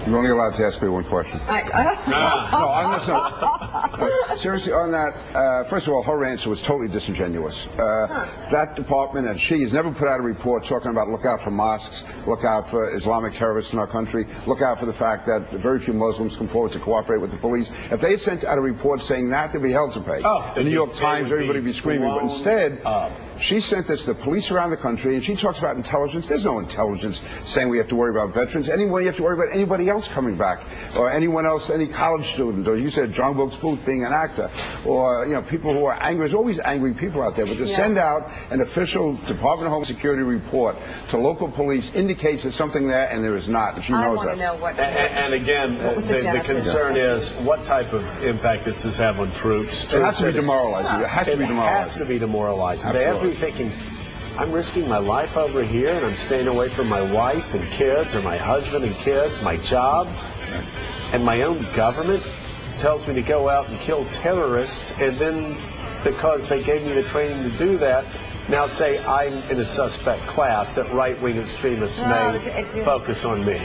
You're only allowed to ask me one question. No, I'm just seriously, on that, first of all, her answer was totally disingenuous. That department and she has never put out a report talking about look out for mosques, look out for Islamic terrorists in our country, look out for the fact that very few Muslims come forward to cooperate with the police. If they had sent out a report saying that, they'd be held to pay. The New York Times, everybody would be screaming. But instead, she sent this to the police around the country, and she talks about intelligence. There's no intelligence saying we have to worry about veterans. Anyway, you have to worry about anybody else coming back, or anyone else, any college student, or you said John Wilkes Booth being an actor, or people who are angry. There's always angry people out there. But to send out an official Department of Homeland Security report to local police indicates there's something there, and there is not. And she knows that. Know what. And again, the concern is what type of impact does this have on troops? It has to be demoralizing. It has to be demoralizing. It has to be demoralizing. They have to be thinking, I'm risking my life over here, and I'm staying away from my wife and kids, or my husband and kids, my job, and my own government tells me to go out and kill terrorists, and then because they gave me the training to do that, now say I'm in a suspect class that right-wing extremists may focus on me.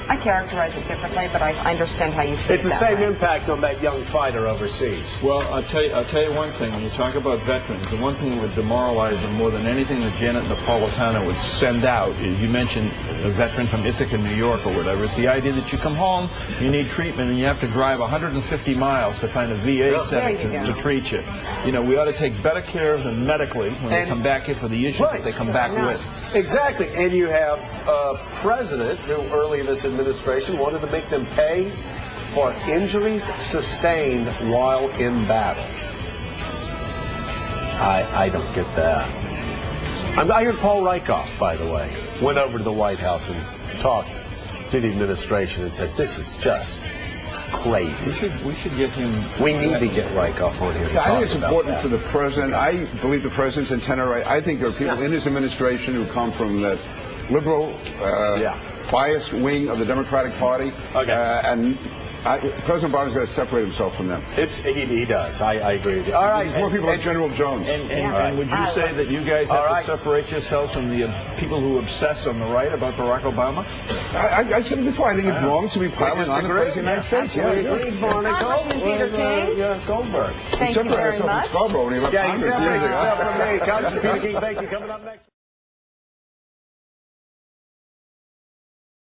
I characterize it differently, but I understand how you see it. It's the same impact on that young fighter overseas. Well, I'll tell you one thing. When you talk about veterans, the one thing that would demoralize them more than anything that Janet Napolitano would send out is, you mentioned a veteran from Ithaca, New York, or whatever. It's the idea that you come home, you need treatment, and you have to drive 150 miles to find a VA center to treat you. You know, we ought to take better care of them medically when they come back here for the issues that they come back with. Exactly. And you have a president who early in this administration wanted to make them pay for injuries sustained while in battle. I don't get that. I heard Paul Rieckhoff, by the way, went over to the White House and talked to the administration and said, this is just crazy. We should get him. We need to get Rieckhoff on here. I think it's important for the president. I believe the president's antenna right. I think there are people in his administration who come from that liberal, biased wing of the Democratic Party, and President Biden's got to separate himself from them. He does. I agree with you. All right. More people like General Jones. And would you say that you guys have to separate yourselves from the people who obsess on the right about Barack Obama? I said it before. I think it's wrong to be piling on the President of the United States. Congressman Peter King. Goldberg. Thank you very much. He separated himself from me. Congressman Peter King, thank you. Coming up next.